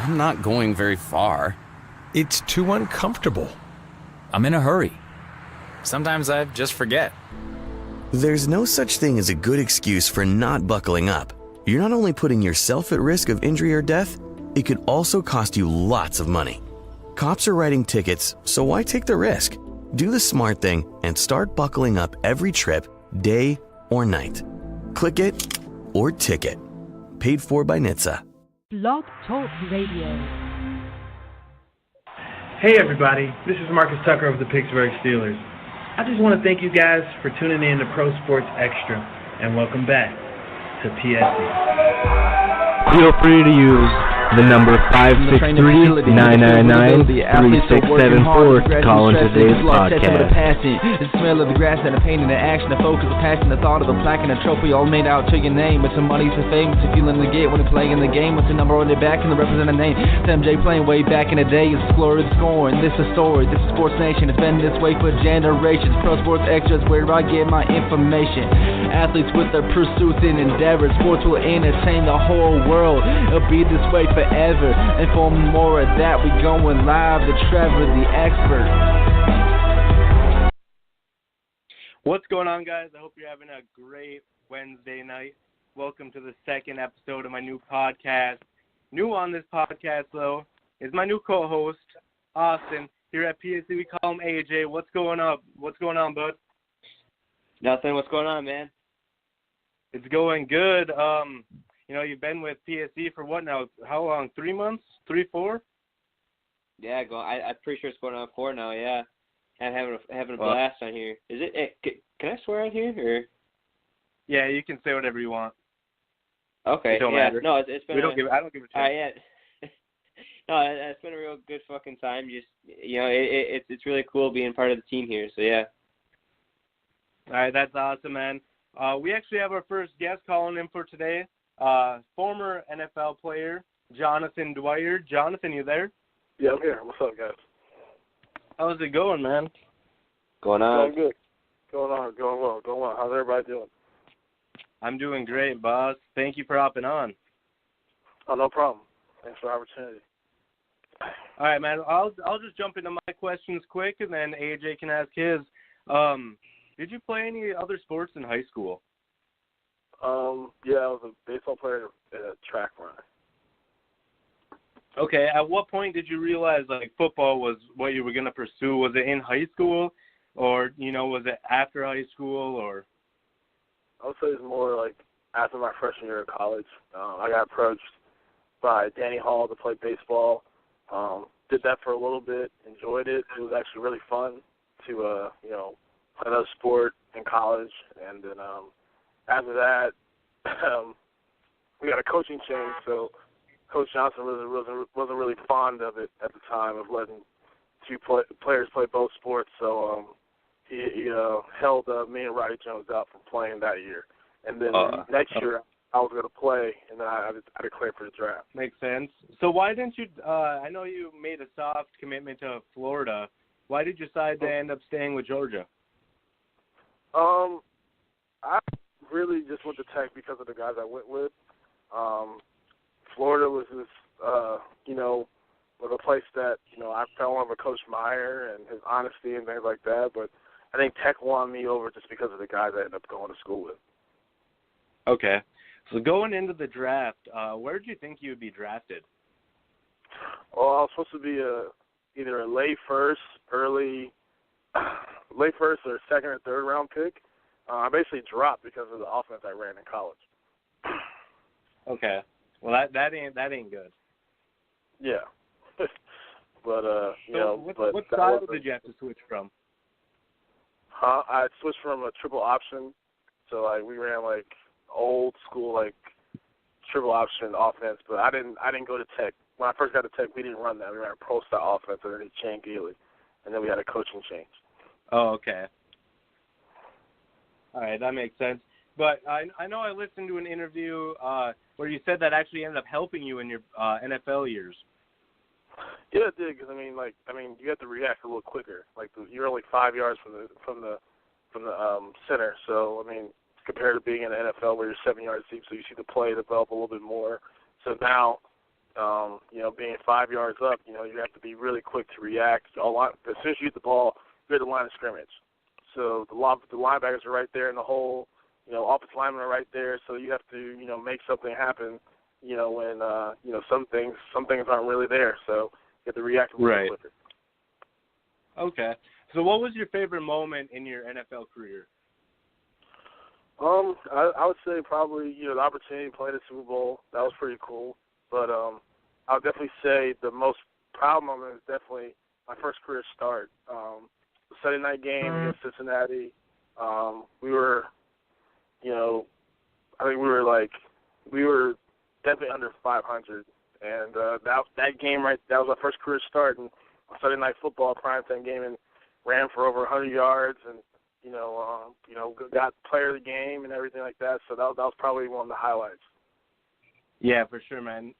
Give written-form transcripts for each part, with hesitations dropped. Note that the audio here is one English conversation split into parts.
I'm not going very far. It's too uncomfortable. I'm in a hurry. Sometimes I just forget. There's no such thing as a good excuse for not buckling up. You're not only putting yourself at risk of injury or death, it could also cost you lots of money. Cops are writing tickets, so why take the risk? Do the smart thing and start buckling up every trip, day or night. Click it or ticket. Paid for by NHTSA. Blog Talk Radio. Hey everybody, this is Marcus Tucker of the Pittsburgh Steelers. I just want to thank you guys for tuning in to Pro Sports Extra, and welcome back to PSC. Feel free to use the number 563-999-3674 to call into today's podcast. The smell of the grass and the pain and the action, the focus, the passion, the thought of the plaque and the trophy all made out to your name. It's some money, some fame, it's a feeling to get when you're playing the game. What's the number on your back and the representative name? It's MJ playing way back in the day. It's glory, it's scoring. This is story, this is Sports Nation. It's been this way for generations. Pro Sports Extra is where I get my information. Athletes with their pursuits and endeavors. Sports will entertain the whole world. It'll be this way forever. And for more of that, we going live to Trevor, the expert. What's going on, guys? I hope you're having a great Wednesday night. Welcome to the second episode of my new podcast. New on this podcast, though, is my new co-host, Austin. Here at PSC, we call him AJ. What's going up? What's going on, bud? Nothing. What's going on, man? It's going good. You know, you've been with PSC for what now? How long? 3 months? 3, 4? Yeah, I'm pretty sure it's going on 4 now. Yeah, I'm having a blast on here. Is it? Can I swear on here? Or? Yeah, you can say whatever you want. Okay. It don't yeah. matter. No, it's been. I don't give a shit. Yeah. No, it's been a real good fucking time. Just it's really cool being part of the team here. So yeah. All right, that's awesome, man. We actually have our first guest calling in for today. Former NFL player, Johnathan Dwyer. Johnathan, you there? Yeah, I'm here. What's up, guys? How's it going, man? Going on? Going good. Going well. How's everybody doing? I'm doing great, boss. Thank you for hopping on. Oh, no problem. Thanks for the opportunity. All right, man. I'll just jump into my questions quick, and then AJ can ask his. Did you play any other sports in high school? Yeah, I was a baseball player and a track runner. Okay, at what point did you realize, like, football was what you were going to pursue? Was it in high school, or, was it after high school, or? I would say it was more like after my freshman year of college. I got approached by Danny Hall to play baseball. Did that for a little bit, enjoyed it. It was actually really fun to, play another sport in college, and then after that, we got a coaching change, so Coach Johnson wasn't really fond of it at the time of letting two players play both sports. So he held me and Roddy Jones out from playing that year. And then next year I was going to play, and then I declared for the draft. Makes sense. So why didn't you? I know you made a soft commitment to Florida. Why did you decide to end up staying with Georgia? I really just went to Tech because of the guys I went with. Florida was this, was a place that, I fell in love with Coach Meyer and his honesty and things like that. But I think Tech won me over just because of the guys I ended up going to school with. Okay. So going into the draft, where did you think you would be drafted? Well, I was supposed to be either a late first or second or third round pick. I basically dropped because of the offense I ran in college. Okay. Well, that ain't good. Yeah. But what style did you have to switch from? I switched from a triple option, so we ran old school triple option offense. But I didn't go to Tech. When I first got to Tech, we didn't run that. We ran a pro style offense underneath Shane Geely, and then we had a coaching change. Oh, okay. All right, that makes sense. But I know I listened to an interview where you said that actually ended up helping you in your NFL years. Yeah, it did. Because you have to react a little quicker. You're only 5 yards from the center. So compared to being in the NFL where you're 7 yards deep, so you see the play develop a little bit more. So now, being 5 yards up, you have to be really quick to react. As soon as you get the ball, you're at the line of scrimmage. So the linebackers are right there in the hole. Offensive linemen are right there. So you have to, make something happen, when, some things aren't really there. So you have to react a little quicker. Okay. So what was your favorite moment in your NFL career? I would say probably, the opportunity to play the Super Bowl. That was pretty cool. But I would definitely say the most proud moment is definitely my first career start. The Sunday night game against Cincinnati. We were, I think we were definitely under 500. And that game that was my first career start in Sunday Night Football, primetime game, and ran for over 100 yards and, got player of the game and everything like that. So that was probably one of the highlights. Yeah, for sure, man.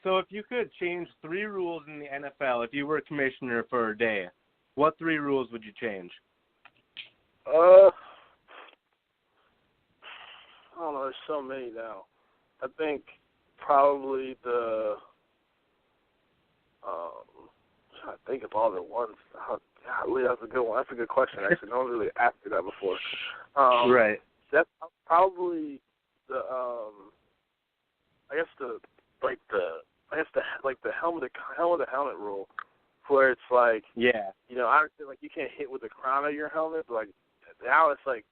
So if you could change 3 rules in the NFL, if you were a commissioner for a day, what 3 rules would you change? I don't know. There's so many now. I think probably trying to think of all the ones. Golly, that's a good one. That's a good question, actually. No one really asked me that before. Right. That's probably the helmet rule, where it's like, I understand, like, you can't hit with the crown of your helmet, but like now it's like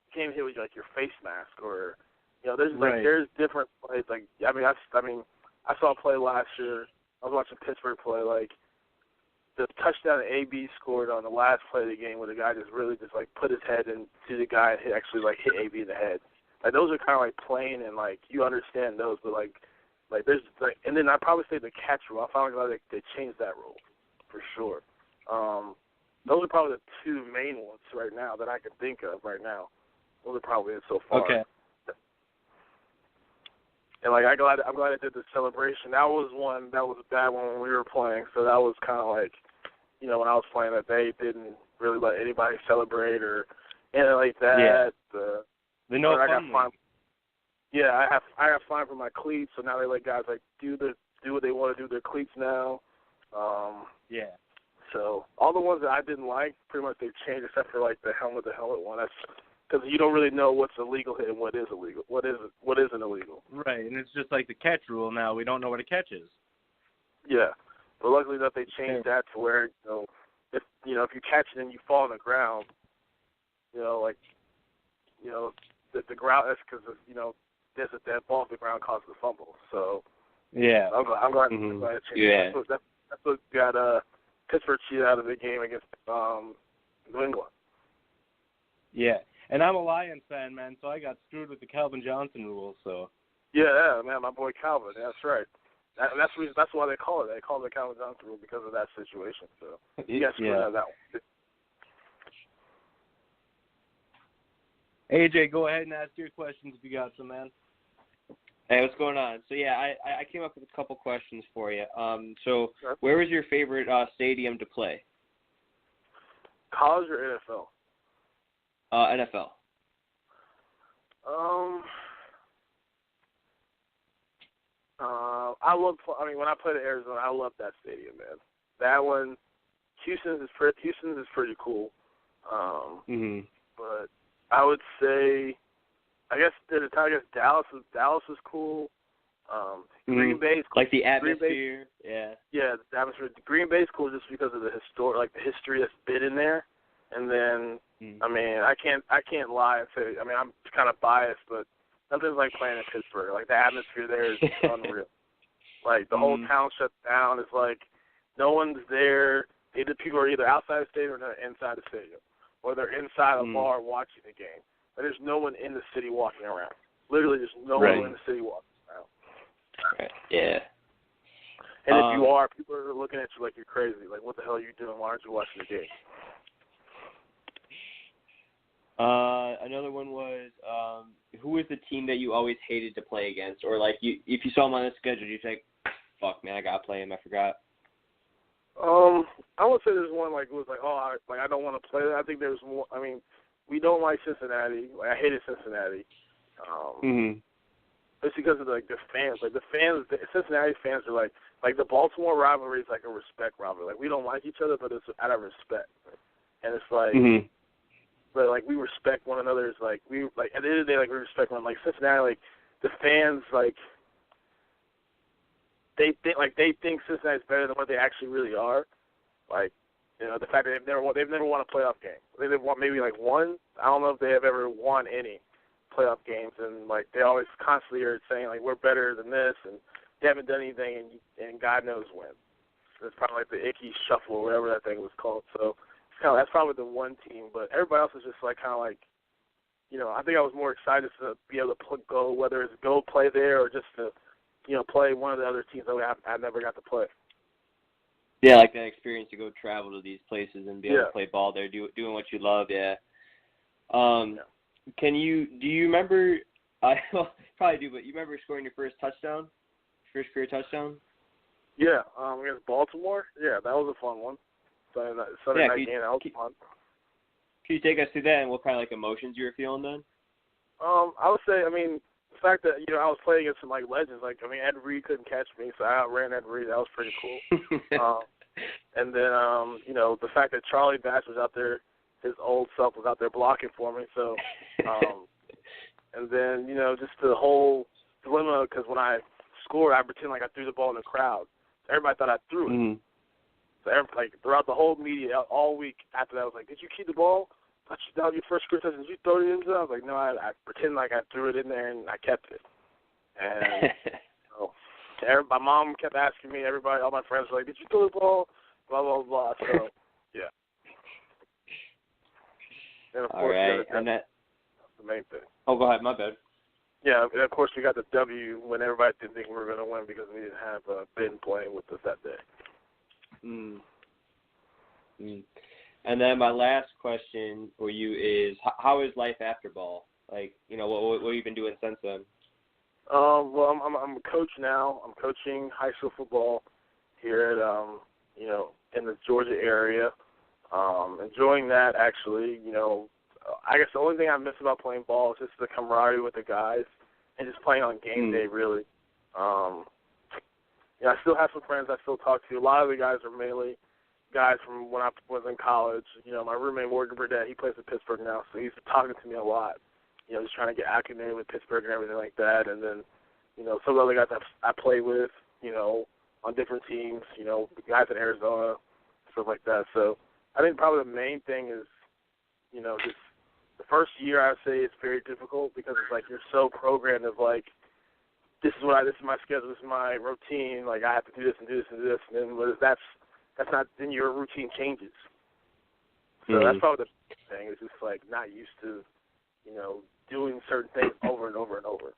you can't even hit with like your face mask, or there's different plays. Like I saw a play last year. I was watching Pittsburgh play, like the touchdown that AB scored on the last play of the game, where the guy just really like put his head into the guy and hit AB in the head. Like those are kind of like plain, and like you understand those, but like there's like, and then I'd probably say the catch rule. I found glad they changed that rule for sure. Those are probably the 2 main ones right now that I can think of right now. Those are probably it so far. Okay. And like I'm glad I did the celebration. That was a bad one when we were playing. So that was kind of like, when I was playing, that they didn't really let anybody celebrate or anything like that. Yeah. The no fun. Yeah, I got fined for my cleats, so now they let guys like do what they want to do with their cleats now. Yeah. So all the ones that I didn't like, pretty much they've changed, except for like the helmet one. That's because you don't really know what's illegal and what is illegal, what isn't illegal. Right, and it's just like the catch rule now. We don't know what a catch is. Yeah, but luckily enough they changed that to where if you catch it and you fall on the ground, the ground, that's because that ball off the ground causes a fumble. So yeah, I'm glad it changed. Yeah, that's what got Pittsburgh cheated out of the game against New England. Yeah, and I'm a Lions fan, man, so I got screwed with the Calvin Johnson rule. So yeah, man, my boy Calvin. That's right. That's why they call it. They call it the Calvin Johnson rule because of that situation. So you got screwed out of that one. AJ, go ahead and ask your questions if you got some, man. Hey, what's going on? So, yeah, I came up with a couple questions for you. So, where was your favorite stadium to play? College or NFL? NFL. When I played at Arizona, I loved that stadium, man. That one, Houston is pretty cool. But I would say, I guess Dallas is cool. Green Bay is cool. Like the atmosphere, yeah, the atmosphere. Green Bay is cool just because of the history that's been in there. And then, I can't lie and say, I'm kind of biased, but nothing's like playing in Pittsburgh. Like the atmosphere there is unreal. Like the whole town shuts down. It's like no one's there. Either people are either outside the stadium or they're inside the stadium, or they're inside a bar watching the game. But there's no one in the city walking around. Literally, there's no one in the city walking around. Right. Yeah. And if you are, people are looking at you like you're crazy. Like, what the hell are you doing? Why aren't you watching the game? Another one was, who was the team that you always hated to play against? Or, like, if you saw them on the schedule, you'd think, fuck, man, I got to play him. I forgot. I would say there's one, like, it was like, I don't want to play that. I think there's more. We don't like Cincinnati. Like, I hated Cincinnati. It's because of like the fans. Like the Cincinnati fans are like the Baltimore rivalry is like a respect rivalry. Like we don't like each other, but it's out of respect. And it's like, but like we respect one another. It's like we like at the end of the day, like we respect one. Like Cincinnati, like the fans, like they think Cincinnati's better than what they actually really are. Like, you know, the fact that they've never won a playoff game. They've won maybe like one. I don't know if they have ever won any playoff games, and like they always constantly are saying like we're better than this, and they haven't done anything, and God knows when. It's probably like the Icky Shuffle or whatever that thing was called. So it's kind of, that's probably the one team, but everybody else is just like kind of like, you know, I think I was more excited to be able to go, whether it's go play there or just to, you know, play one of the other teams that I never got to play. Yeah, like that experience to go travel to these places and be able to play ball there, doing what you love. Yeah. Do you remember? I probably do, but you remember scoring your first career touchdown? Yeah, against Baltimore. Yeah, that was a fun one. Sunday night game, that was fun. Can you take us through that and what kind of like emotions you were feeling then? I would say, I mean, the fact that, you know, I was playing against some like legends. Like, I mean, Ed Reed couldn't catch me, so I outran Ed Reed. That was pretty cool. And then, you know, the fact that Charlie Batch was out there, his old self was out there blocking for me. So, and then, you know, just the whole dilemma, because when I scored, I pretended like I threw the ball in the crowd. Everybody thought I threw it. So, like, throughout the whole media, all week after that, I was like, did you keep the ball? That was your first career touchdown. Did you throw it in? I was like, no, I pretended like I threw it in there, and I kept it. And my mom kept asking me, all my friends were like, did you throw the ball? Blah, blah, blah. So, yeah. And of course, that's the main thing. Oh, go ahead. My bad. Yeah, and of course, we got the W when everybody didn't think we were going to win because we didn't have Ben playing with us that day. And then my last question for you is, how is life after ball? Like, you know, what have you been doing since then? Well, I'm a coach now. I'm coaching high school football here at, you know, in the Georgia area. Enjoying that, actually. You know, I guess the only thing I miss about playing ball is just the camaraderie with the guys and just playing on game day, really. You know, I still have some friends I still talk to. A lot of the guys are mainly guys from when I was in college. You know, my roommate, Morgan Burdett, he plays in Pittsburgh now, so he's talking to me a lot. You know, just trying to get acclimated with Pittsburgh and everything like that. And then, you know, some of the other guys I play with, you know, on different teams, you know, guys in Arizona, stuff like that. So I think probably the main thing is, you know, just the first year I would say it's very difficult because it's like you're so programmed of like, this is my schedule, this is my routine, like I have to do this and do this and do this, and then that's not, then your routine changes. So that's probably the thing, is just like not used to, you know, doing certain things over and over and over.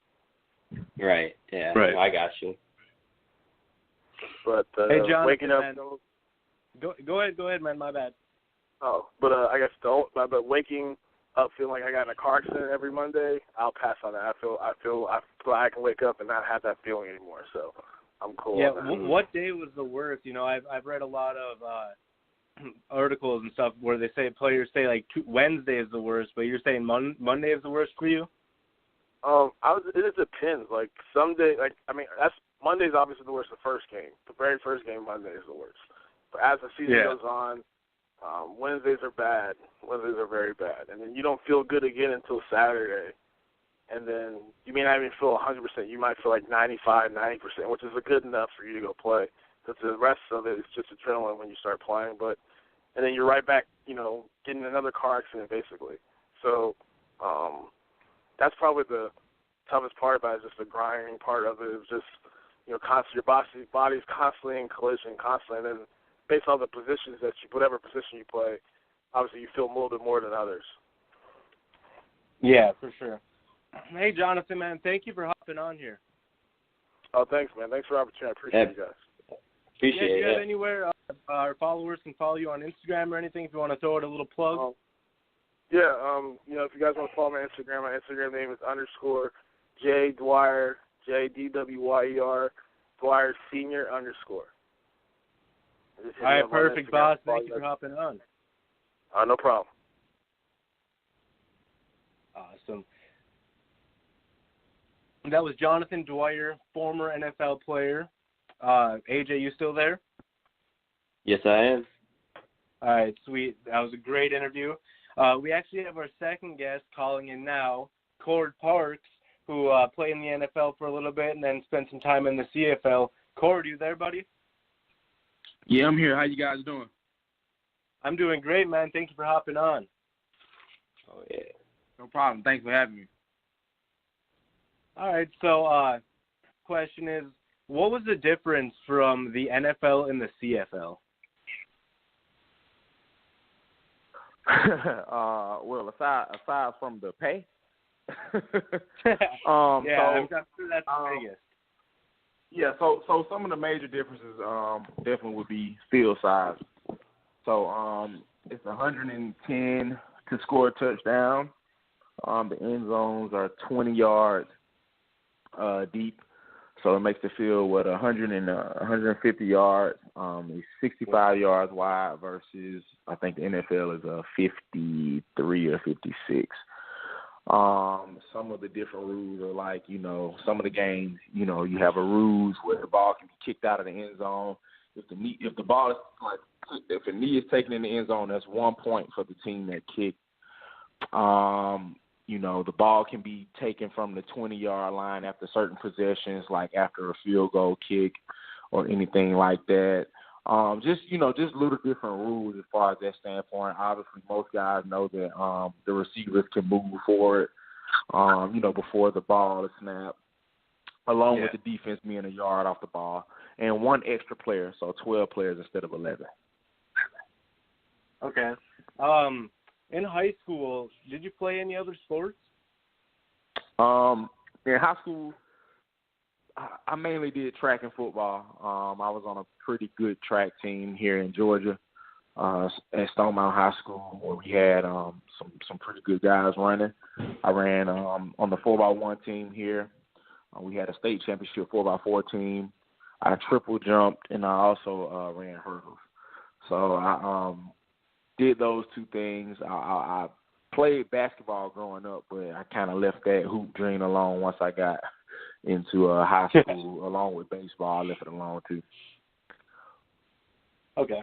Right, yeah, right. No, I got you. But hey, John, waking up. Go ahead, man. My bad. Oh, but I guess but waking up feeling like I got in a car accident every Monday, I'll pass on that. I feel I can wake up and not have that feeling anymore. So I'm cool. Yeah. What day was the worst? You know, I've read a lot of articles and stuff where they say players say like Wednesday is the worst, but you're saying Monday is the worst for you? It just depends. Like some day, like I mean, Monday's obviously the worst. The first game, the very first game, Monday is the worst. But as the season goes on, Wednesdays are bad. Wednesdays are very bad, and then you don't feel good again until Saturday, and then you may not even feel 100%. You might feel like 95, 90%, which is good enough for you to go play. Because the rest of it is just adrenaline when you start playing, and then you're right back, you know, getting another car accident basically. So that's probably the toughest part about it, is just the grinding part of it. It's just, you know, your body's constantly in collision, constantly, and then based on the positions whatever position you play, obviously you feel a little bit more than others. Yeah, for sure. Hey, Johnathan, man, thank you for hopping on here. Oh, thanks, man. Thanks for the opportunity. I appreciate you guys. Appreciate it. Do you have anywhere our followers can follow you on Instagram or anything if you want to throw it a little plug? You know, if you guys want to follow my Instagram name is _ _Dwyer, JDWYER, Dwyer Senior _. All right, perfect, boss. Thank you for hopping on. No problem. Awesome. That was Johnathan Dwyer, former NFL player. AJ, you still there? Yes, I am. All right, sweet. That was a great interview. We actually have our second guest calling in now, Cord Parks, who played in the NFL for a little bit and then spent some time in the CFL. Cord, you there, buddy? Yeah, I'm here. How you guys doing? I'm doing great, man. Thank you for hopping on. Oh, yeah. No problem. Thanks for having me. All right, so question is, what was the difference from the NFL and the CFL? Well, aside from the pay. Yeah, I'm sure that's the biggest. Yeah, so some of the major differences definitely would be field size. So it's 110 to score a touchdown. The end zones are 20 yards deep, so it makes the field 150 yards. It's 65 yards wide versus I think the NFL is 53 or 56. Some of the different rules are like, some of the games, you have a rules where the ball can be kicked out of the end zone. If the ball is if a knee is taken in the end zone, that's 1 point for the team that kicked. The ball can be taken from the 20-yard line after certain possessions, like after a field goal kick or anything like that. Just little different rules as far as that standpoint. Obviously, most guys know that the receivers can move forward, before the ball is snapped, along with the defense being a yard off the ball, and one extra player, so 12 players instead of 11. Okay. In high school, did you play any other sports? In high school, I mainly did track and football. I was on a pretty good track team here in Georgia at Stone Mountain High School, where we had some pretty good guys running. I ran on the 4x1 team here. We had a state championship 4x4 team. I triple jumped, and I also ran hurdles. So I did those two things. I played basketball growing up, but I kind of left that hoop dream alone once I got into high school. Along with baseball, I left it alone too. Okay.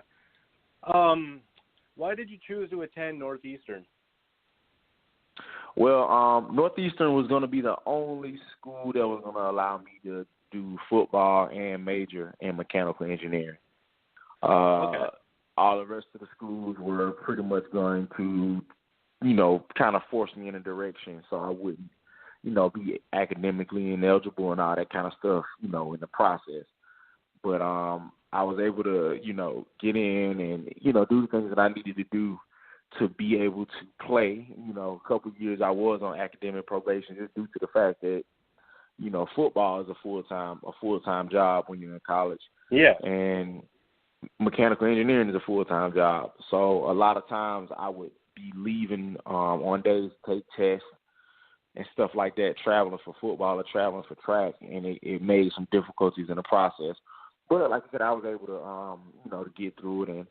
Why did you choose to attend Northeastern? Well, Northeastern was going to be the only school that was going to allow me to do football and major in mechanical engineering. Okay. All the rest of the schools were pretty much going to, kind of force me in a direction so I wouldn't, be academically ineligible and all that kind of stuff, in the process. But I was able to, get in and, do the things that I needed to do to be able to play. A couple of years I was on academic probation just due to the fact that, football is a full-time job when you're in college. Yeah. And mechanical engineering is a full-time job. So a lot of times I would be leaving on days to take tests and stuff like that, traveling for football or traveling for track, and it made some difficulties in the process. But like I said, I was able to, to get through it and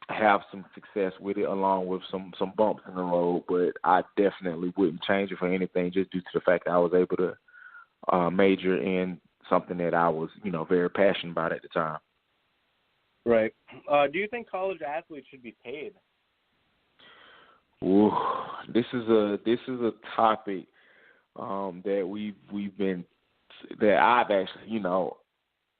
have some success with it, along with some bumps in the road. But I definitely wouldn't change it for anything, just due to the fact that I was able to major in something that I was, very passionate about at the time. Right. Do you think college athletes should be paid? Ooh, this is a topic that that I've actually,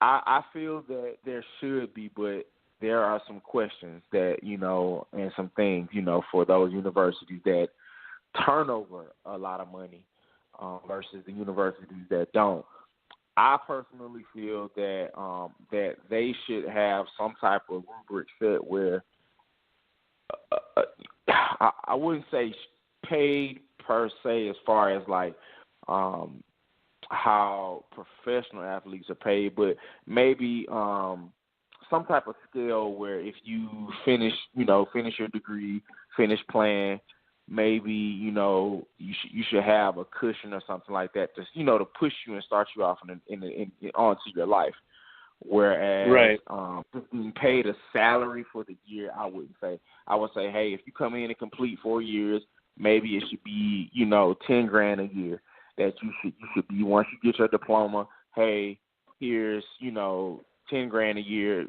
I feel that there should be, but there are some questions that, and some things, for those universities that turn over a lot of money versus the universities that don't. I personally feel that that they should have some type of rubric set where I wouldn't say paid per se as far as like how professional athletes are paid, but maybe some type of scale where if you finish your degree, finish playing, maybe, you should have a cushion or something like that, just, to push you and start you off onto your life. Whereas just being paid a salary for the year, I wouldn't say. I would say, hey, if you come in and complete 4 years, maybe it should be, $10,000 a year. that you should be, once you get your diploma, hey, here's, $10,000 a year,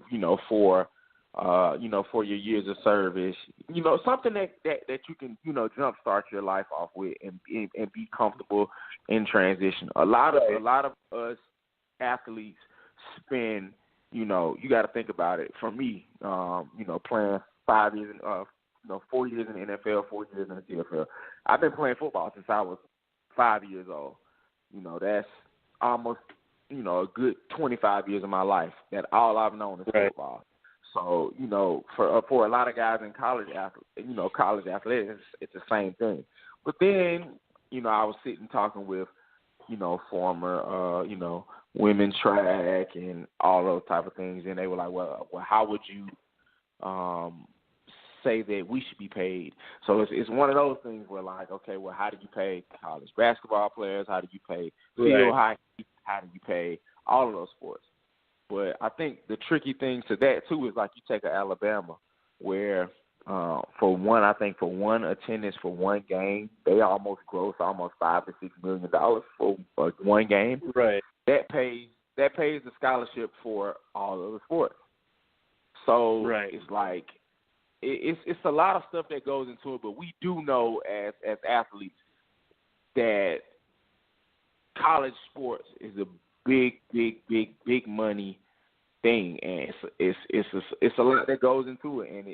for for your years of service, something that you can, jumpstart your life off with and be comfortable in transition. A lot of us athletes spend, you got to think about it. For me, playing 5 years, 4 years in the NFL, 4 years in the CFL. I've been playing football since I was 5 years old. That's almost, a good 25 years of my life that all I've known is football. So, for a lot of guys in college athletics, it's the same thing. But then, I was sitting talking with, former, women's track and all those type of things, and they were like, well, how would you say that we should be paid? So it's one of those things where, like, okay, well, how do you pay college basketball players? How do you pay field hockey? How do you pay all of those sports? But I think the tricky thing to that, too, is like you take Alabama, where for one attendance for one game, they almost gross almost $5 to $6 million for one game. Right. That pays the scholarship for all of the sports. So it's like it's a lot of stuff that goes into it, but we do know as athletes that college sports is a big money thing, and it's a lot that goes into it, and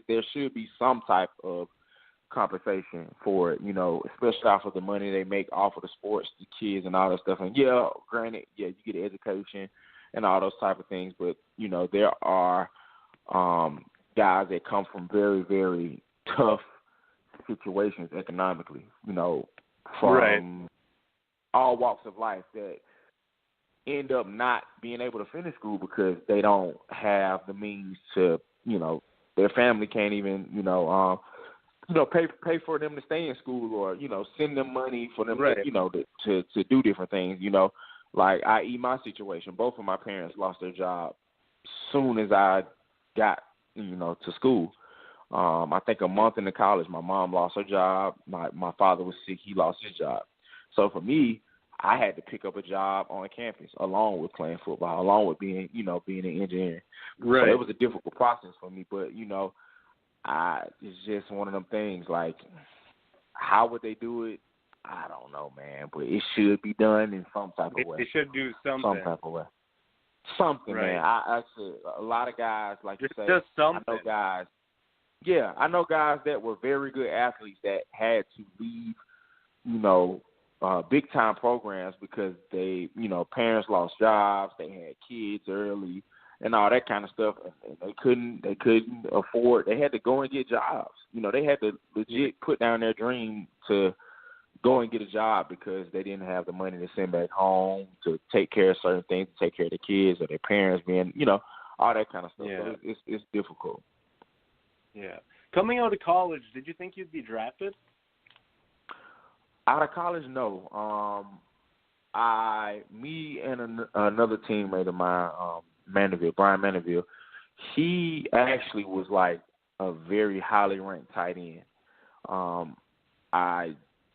there should be some type of compensation for it, especially off of the money they make off of the sports, the kids and all that stuff. And granted, you get an education and all those type of things, but there are guys that come from very, very tough situations economically, from all walks of life that end up not being able to finish school because they don't have the means to, their family can't even, pay for them to stay in school or, send them money for them, to do different things, like i.e. my situation. Both of my parents lost their job soon as I got, to school. I think a month into college, my mom lost her job. My father was sick. He lost his job. So for me, I had to pick up a job on campus along with playing football, along with being an engineer. Right. So it was a difficult process for me, but, it's just one of them things. Like, how would they do it? I don't know, man, but it should be done in some type of way. They should do something. Some type of way. Something, right. Man. I said a lot of guys, like you say, just something. I know guys that were very good athletes that had to leave, big time programs because they, parents lost jobs, they had kids early and all that kind of stuff, and they couldn't afford. They had to go and get jobs. They had to legit put down their dream to go and get a job because they didn't have the money to send back home to take care of certain things, to take care of the kids or their parents being, all that kind of stuff. Yeah. So it's difficult. Yeah. Coming out of college, did you think you'd be drafted? Out of college, no. Me and another teammate of mine, Brian Mandeville, he actually was like a very highly ranked tight end.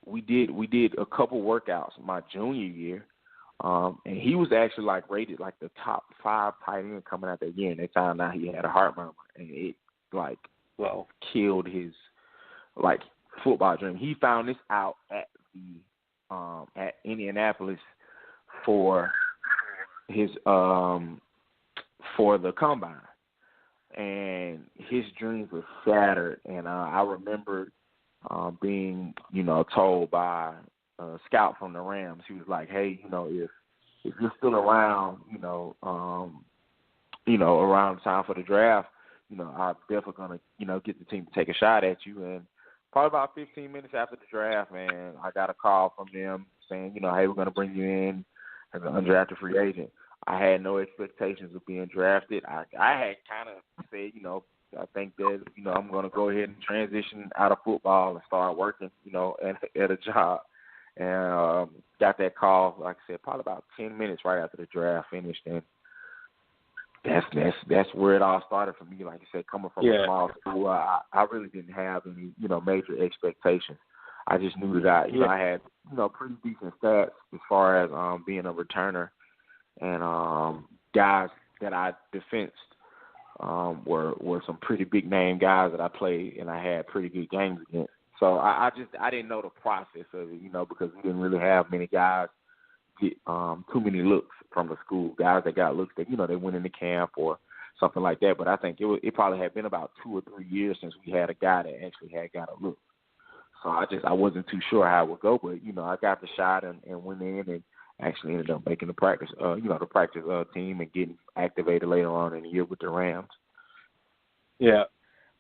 We did a couple workouts my junior year, and he was actually like rated like the top 5 tight end coming out that year, and they found out he had a heart murmur, and it killed his like football dream. He found this out at Indianapolis for his for the combine, and his dreams were shattered. And I remember being told by a scout from the Rams. He was like, hey, if you're still around around time for the draft, I'm definitely gonna get the team to take a shot at you. And probably about 15 minutes after the draft, man, I got a call from them saying, hey, we're going to bring you in as an undrafted free agent. I had no expectations of being drafted. I had kind of said, I think that, I'm going to go ahead and transition out of football and start working, at a job. And got that call, like I said, probably about 10 minutes right after the draft finished. And that's where it all started for me. Like I said, coming from a small school, I really didn't have any, major expectations. I just knew that I had pretty decent stats as far as being a returner, and guys that I defensed were some pretty big name guys that I played and I had pretty good games against. So I didn't know the process of it, because we didn't really have many guys get too many looks from the school. Guys that got looks that they went into camp or something like that. But I think it probably had been about 2 or 3 years since we had a guy that actually had got a look. So I wasn't too sure how it would go, but I got the shot and went in and actually ended up making the practice team and getting activated later on in the year with the Rams. Yeah.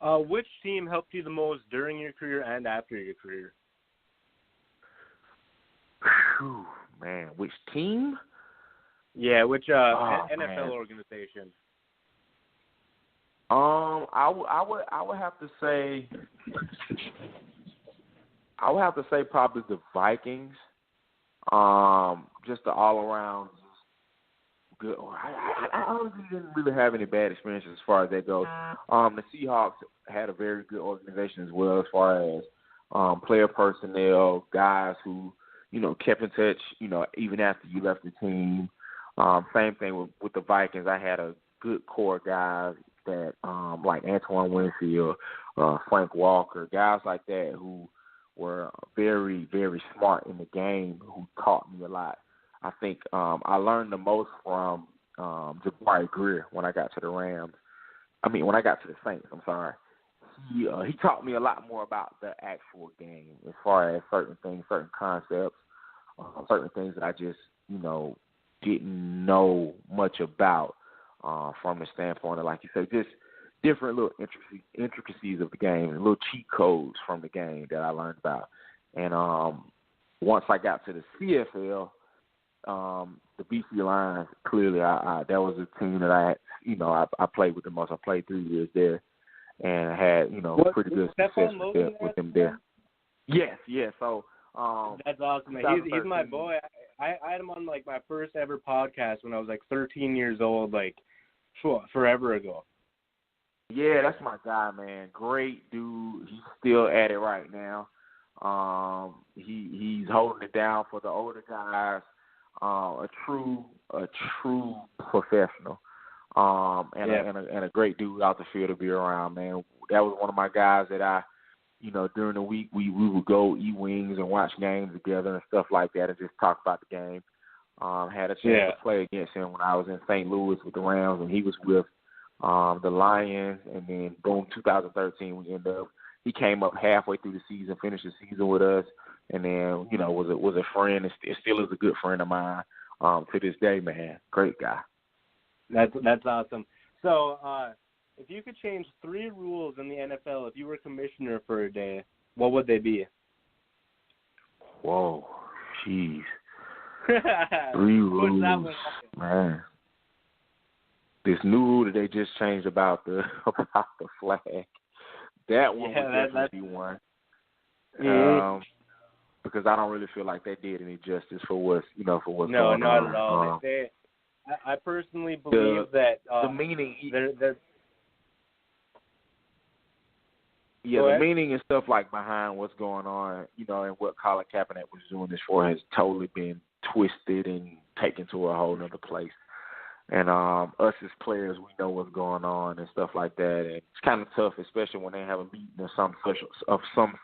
Which team helped you the most during your career and after your career? Whew, man, which team? Yeah, which NFL man. organization? I would have to say probably the Vikings. Just the all around good. I honestly didn't really have any bad experiences as far as that goes. The Seahawks had a very good organization as well as far as player personnel, guys who kept in touch, even after you left the team. Same thing with the Vikings. I had a good core guys that like Antoine Winfield, Frank Walker, guys like that who were very, very smart in the game, who taught me a lot. I think I learned the most from Jabari Greer when I got to the Rams. When I got to the Saints, I'm sorry. He taught me a lot more about the actual game as far as certain things, certain concepts, certain things that I just, didn't know much about from the standpoint of, like you said, just different little intricacies of the game and little cheat codes from the game that I learned about. And once I got to the CFL, the BC Lions, clearly that was a team that I played with the most. I played 3 years there and had, pretty good success with them there. Yes. So that's awesome. He's my boy. I had him on my first ever podcast when I was 13 years old, forever ago. Yeah, that's my guy, man. Great dude. He's still at it right now. He's holding it down for the older guys. A true professional. And a great dude out the field to be around, man. That was one of my guys that I, during the week we would go eat wings and watch games together and stuff like that and just talk about the game. Had a chance to play against him when I was in St. Louis with the Rams, and he was with the Lions, and then boom, 2013 he came up halfway through the season, finished the season with us, and then was a friend and still is a good friend of mine to this day, man. Great guy. That's awesome. So if you could change 3 rules in the NFL if you were commissioner for a day, what would they be? Whoa, jeez. 3 rules, man. This new rule that they just changed about the flag, that one would definitely be one. Because I don't really feel like they did any justice for what's going on. No, not at all. I personally believe that the meaning. The meaning and stuff behind what's going on, and what Colin Kaepernick was doing this for has totally been twisted and taken to a whole nother place. And us as players, we know what's going on and stuff like that. And it's kind of tough, especially when they have a meeting of some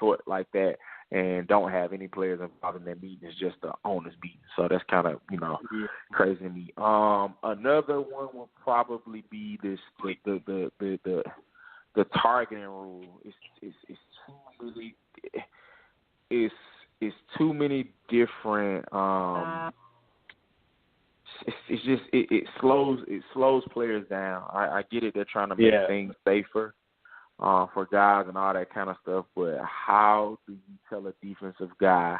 sort like that and don't have any players involved in that meeting. It's just the owners meeting. So that's kind of, crazy to me. Another one will probably be this the targeting rule. It's too many different it slows players down. I get it, they're trying to make things safer for guys and all that kind of stuff, but how do you tell a defensive guy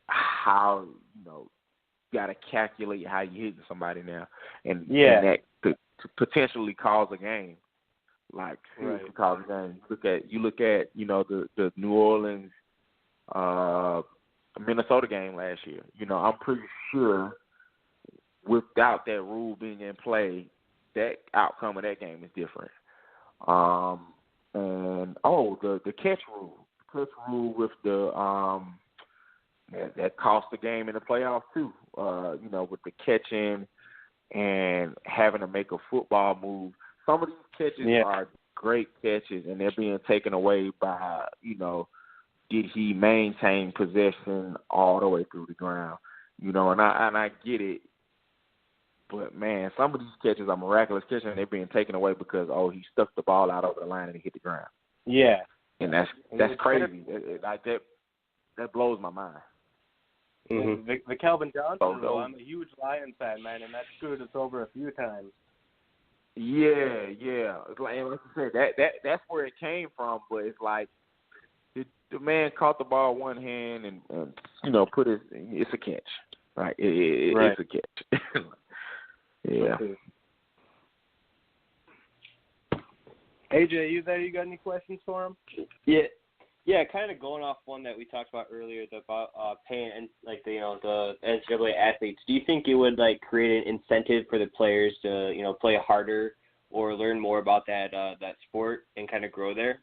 how you gotta calculate how you hitting somebody now and that to potentially cause a game. Cause a game. You look at the New Orleans Minnesota game last year. I'm pretty sure without that rule being in play, that outcome of that game is different. The catch rule. touch rule with the that cost the game in the playoffs too. With the catching and having to make a football move. Some of these catches are great catches, and they're being taken away by, did he maintain possession all the way through the ground? And I get it. But, man, some of these catches are miraculous catches, and they're being taken away because, he stuck the ball out over the line and it hit the ground. Yeah. And that's crazy. That blows my mind. Mm-hmm. The Calvin Johnson rule, I'm a huge Lions fan, man, and that screwed us over a few times. Yeah. Like I said, that's where it came from, but it's like the man caught the ball one hand and it's a catch. Right? It's a catch. Yeah. Okay. AJ, you there? You got any questions for him? Yeah, kind of going off one that we talked about earlier about paying and the NCAA athletes. Do you think it would create an incentive for the players to play harder or learn more about that sport and kind of grow there?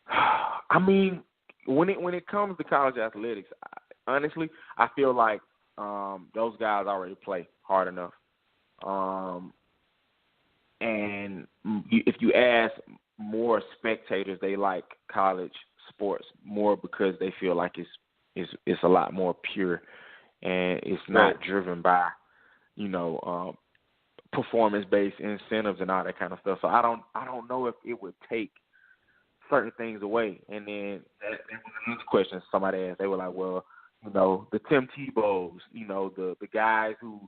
I mean, when it comes to college athletics, honestly, I feel like those guys already play hard enough. And if you ask more spectators, they like college sports more because they feel like it's a lot more pure and it's not driven by performance-based incentives and all that kind of stuff. So I don't know if it would take certain things away. And then that was another question somebody asked. They were like, well, the Tim Tebow's, the guys who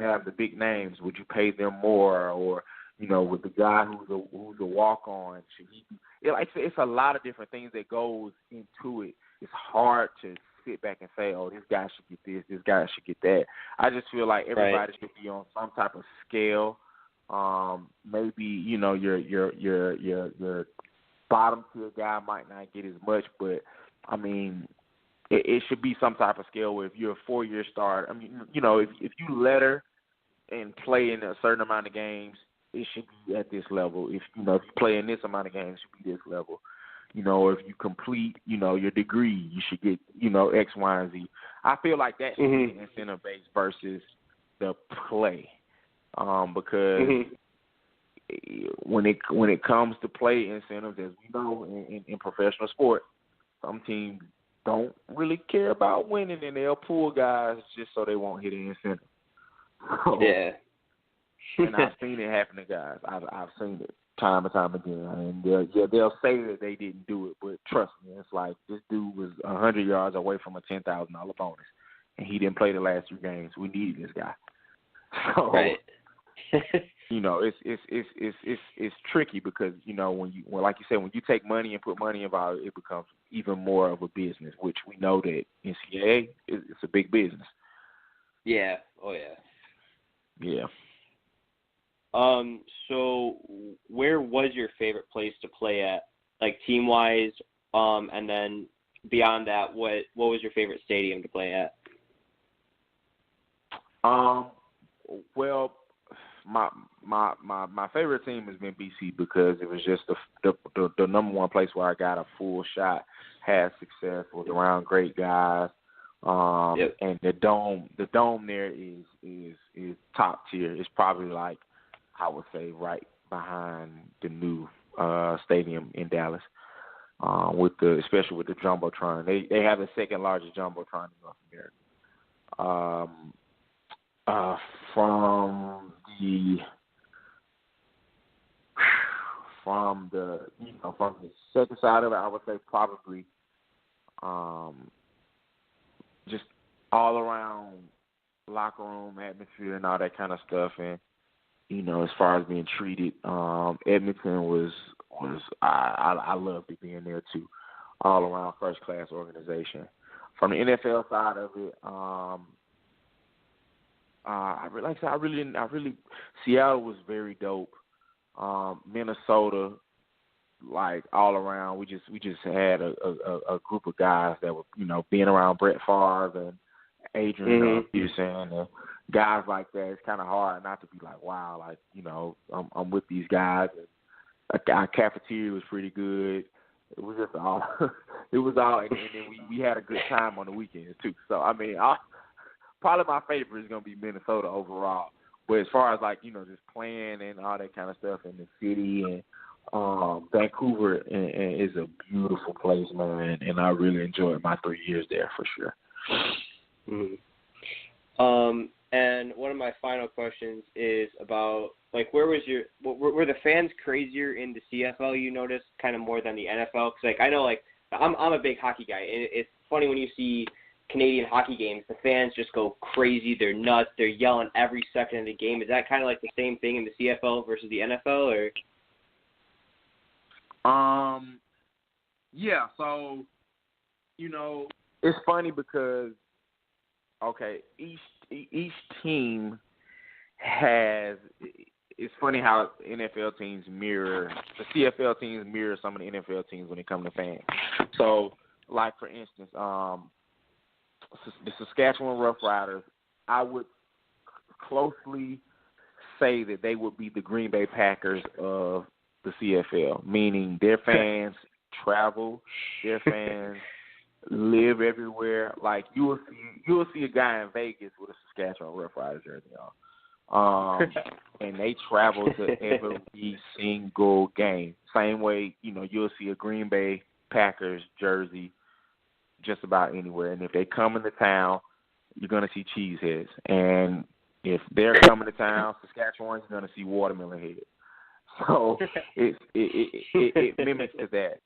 have the big names, would you pay them more? Or with the guy who's a walk-on, should he be? It's a lot of different things that goes into it. It's hard to sit back and say, oh, this guy should get this guy should get that. I just feel like everybody should be on some type of scale. Maybe your bottom tier guy might not get as much, but I mean, it should be some type of scale where if you're a 4-year star, I mean, if you letter and play in a certain amount of games, it should be at this level. If you play in this amount of games, it should be this level. If you complete, your degree, you should get, X, Y, and Z. I feel like that should be incentive based versus the play, because when it comes to play incentives, as we know in professional sport, some teams don't really care about winning, and they'll pull guys just so they won't hit an incentive. Yeah. And I've seen it happen to guys. I've seen it time and time again. And they'll say that they didn't do it, but trust me, it's like this dude was 100 yards away from a $10,000 bonus, and he didn't play the last 3 games. We needed this guy. So, it's tricky because when like you said, when you take money and put money involved, it becomes even more of a business, which we know that NCAA it's a big business. Yeah. Oh yeah. Yeah. So where was your favorite place to play at, team wise? And then beyond that, what was your favorite stadium to play at? Well, my favorite team has been BC because it was just the number one place where I got a full shot, had success, was around great guys. And the dome there is top tier. It's probably I would say right behind the new stadium in Dallas, especially with the Jumbotron. They have the second largest Jumbotron in North America. From the second side of it, I would say probably just all around locker room atmosphere and all that kind of stuff, and as far as being treated, Edmonton was I loved it being there too. All around first class organization. From the NFL side of it, I really Seattle was very dope. Minnesota, all around, we just had a group of guys that were being around Brett Favre and Adrian Peterson and guys like that. It's kind of hard not to be like, wow, I'm with these guys our cafeteria was pretty good. It was just all, and then we had a good time on the weekends too. So I mean, probably my favorite is gonna be Minnesota overall. But as far as like just playing and all that kind of stuff in the city and Vancouver is a beautiful place, man, and I really enjoyed my 3 years there for sure. Mm-hmm. And one of my final questions is about like were the fans crazier in the CFL? You noticed kind of more than the NFL? Because like I know like I'm a big hockey guy, and it's funny when you see Canadian hockey games, the fans just go crazy. They're nuts. They're yelling every second of the game. Is that kind of like the same thing in the CFL versus the NFL, or? Yeah. So, it's funny because each team has. It's funny how NFL teams the CFL teams mirror some of the NFL teams when it comes to fans. So, like for instance, the Saskatchewan Roughriders, I would closely say that they would be the Green Bay Packers of the CFL, meaning their fans travel, their fans live everywhere. Like you will see a guy in Vegas with a Saskatchewan Roughriders jersey on, and they travel to every single game. Same way, you'll see a Green Bay Packers jersey just about anywhere. And if they come into town, you're going to see cheeseheads. And if they're coming to town, Saskatchewan's going to see watermelon heads. So it mimics to that.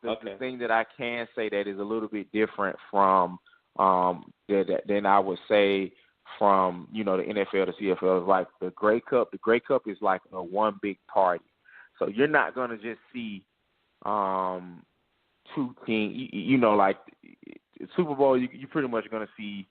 The thing that I can say that is a little bit different from than I would say from the NFL to CFL is like the Grey Cup. The Grey Cup is like a one big party. So you're not going to just see two teams. Like Super Bowl, you pretty much going to see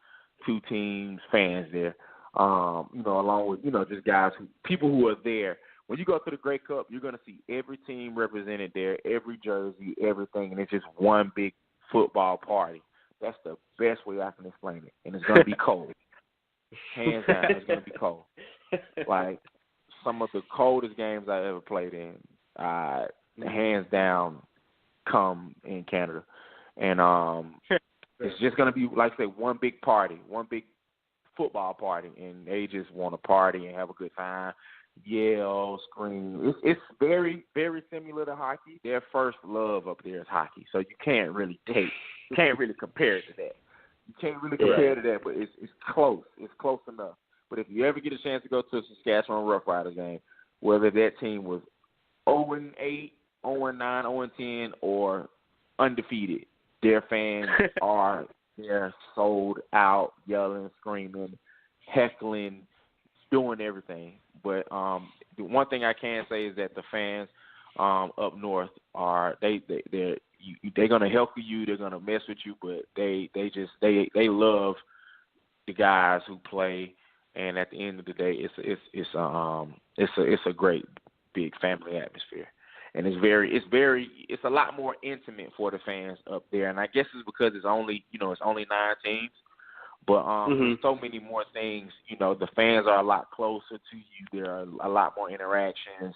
two teams, fans there. Along with just guys people who are there. When you go to the Grey Cup, you're going to see every team represented there, every jersey, everything, and it's just one big football party. That's the best way I can explain it, and it's going to be cold. Hands down, it's going to be cold. Like some of the coldest games I ever played in, hands down, come in Canada, and it's just going to be like I say, one big party, one big football party, and they just want to party and have a good time. Yell, scream. It's very, very similar to hockey. Their first love up there is hockey, so you can't really compare it to that. You can't really compare to that, but it's close. It's close enough. But if you ever get a chance to go to a Saskatchewan Roughriders game, whether that team was 0-8, 0-9, 0-10, or undefeated, their fans they're sold out, yelling, screaming, heckling, doing everything. But the one thing I can say is that the fans up north they're gonna help you, they're gonna mess with you, but they love the guys who play, and at the end of the day, it's a great big family atmosphere, and it's a lot more intimate for the fans up there, and I guess it's because it's only 9 teams. But there's so many more things. The fans are a lot closer to you. There are a lot more interactions,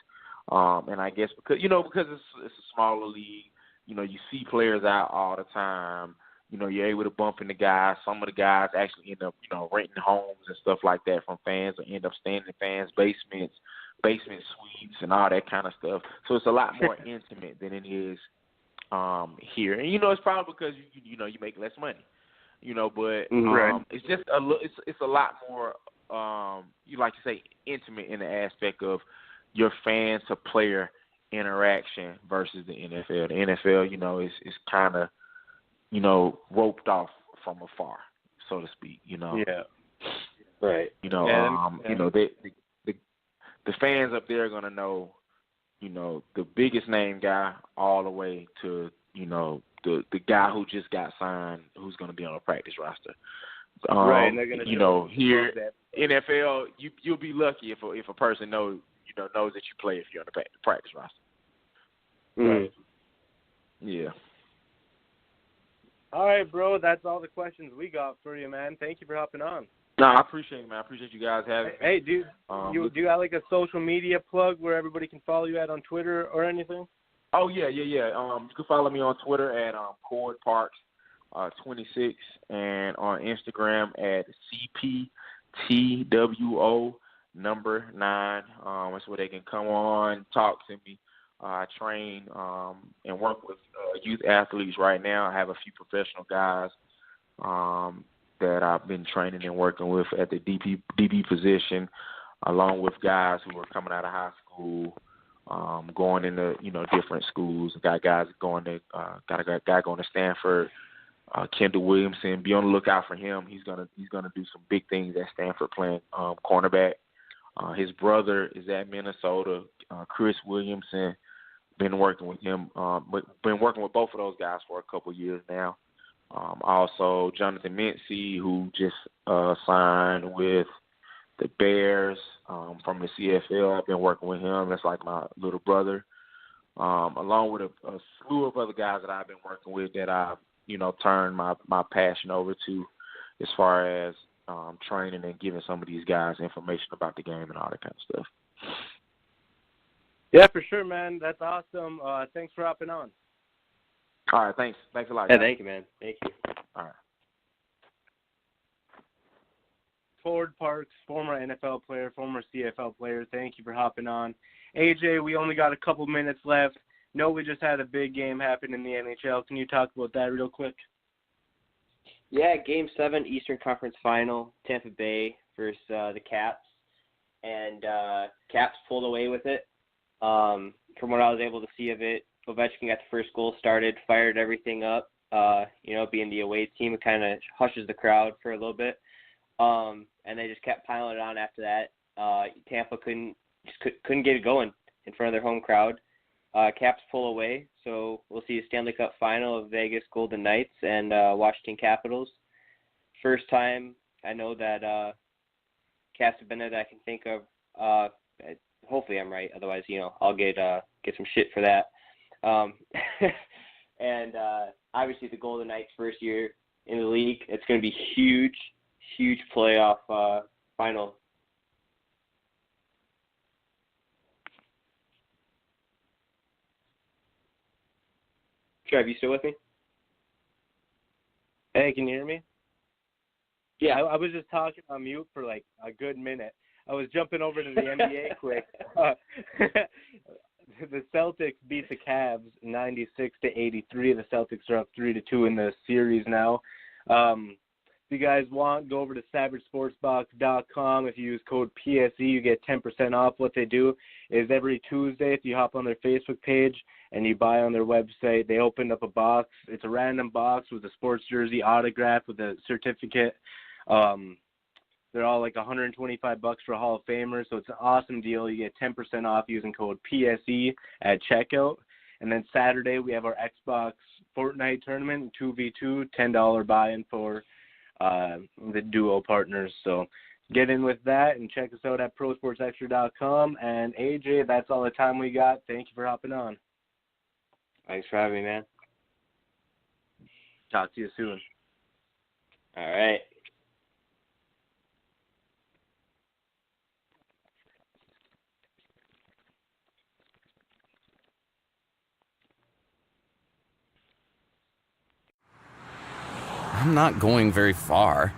and I guess because it's a smaller league, you see players out all the time. You're able to bump into guys. Some of the guys actually end up, renting homes and stuff like that from fans, or end up staying in fans' basements, basement suites, and all that kind of stuff. So it's a lot more intimate than it is here. And it's probably because you make less money. But it's just it's a lot more, you like to say, intimate in the aspect of your fan to player interaction versus the NFL. The NFL, is kind of, roped off from afar, so to speak. Yeah. Right. The fans up there are gonna know, the biggest name guy all the way to, the guy who just got signed, who's going to be on a practice roster. Right, and they're going to here NFL, you'll be lucky if a person knows that you play if you're on the practice roster. Right. Yeah. All right, bro. That's all the questions we got for you, man. Thank you for hopping on. No, I appreciate it, man. I appreciate you guys having me. Hey, do you got like a social media plug where everybody can follow you at on Twitter or anything? Oh, yeah. You can follow me on Twitter at Cord Parks 26 and on Instagram at CPTWO number 9. That's where they can come on, talk to me. I train and work with youth athletes right now. I have a few professional guys that I've been training and working with at the DB position, along with guys who are coming out of high school, going into different schools. Got guys going to got a guy going to Stanford, Kendall Williamson. Be on the lookout for him. He's gonna do some big things at Stanford playing cornerback. His brother is at Minnesota, Chris Williamson. Been working with him. Been working with both of those guys for a couple years now. Also, Johnathan Mincy, who just signed with the Bears from the CFL. I've been working with him. That's like my little brother. Along with a slew of other guys that I've been working with that I've, turned my passion over to as far as training and giving some of these guys information about the game and all that kind of stuff. Yeah, for sure, man. That's awesome. Thanks for hopping on. All right, thanks. Thanks a lot. Yeah, thank you, man. Thank you. All right. Ford Parks, former NFL player, former CFL player, thank you for hopping on. AJ, we only got a couple minutes left. No, we just had a big game happen in the NHL. Can you talk about that real quick? Yeah, Game 7, Eastern Conference Final, Tampa Bay versus the Caps. And Caps pulled away with it. From what I was able to see of it, Ovechkin got the first goal started, fired everything up. Being the away team, it kind of hushes the crowd for a little bit. And they just kept piling it on after that. Tampa couldn't get it going in front of their home crowd. Caps pull away, so we'll see a Stanley Cup final of Vegas Golden Knights and Washington Capitals. First time I know that Caps have been there that I can think of. Hopefully I'm right. Otherwise, I'll get some shit for that. And obviously the Golden Knights' first year in the league. It's going to be huge playoff final. Trev, you still with me? Hey, can you hear me? Yeah. I was just talking on mute for like a good minute. I was jumping over to the NBA quick. The Celtics beat the Cavs 96-83. The Celtics are up 3-2 in the series now. If you guys want, go over to SavageSportsBox.com. If you use code PSE, you get 10% off. What they do is every Tuesday, if you hop on their Facebook page and you buy on their website, they opened up a box. It's a random box with a sports jersey autographed with a certificate. They're all like $125 for a Hall of Famer, so it's an awesome deal. You get 10% off using code PSE at checkout. And then Saturday, we have our Xbox Fortnite tournament, 2v2, $10 buy-in for the duo partners. So get in with that and check us out at prosportsextra.com. And AJ, that's all the time we got. Thank you for hopping on. Thanks for having me, man. Talk to you soon. All right. I'm not going very far.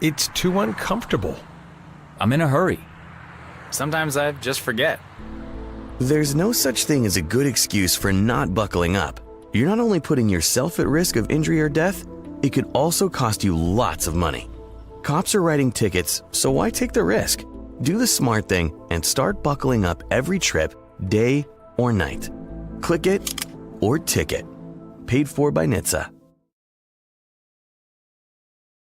It's too uncomfortable. I'm in a hurry. Sometimes I just forget. There's no such thing as a good excuse for not buckling up. You're not only putting yourself at risk of injury or death, it could also cost you lots of money. Cops are writing tickets, so why take the risk? Do the smart thing and start buckling up every trip, day or night. Click it or ticket. Paid for by NHTSA.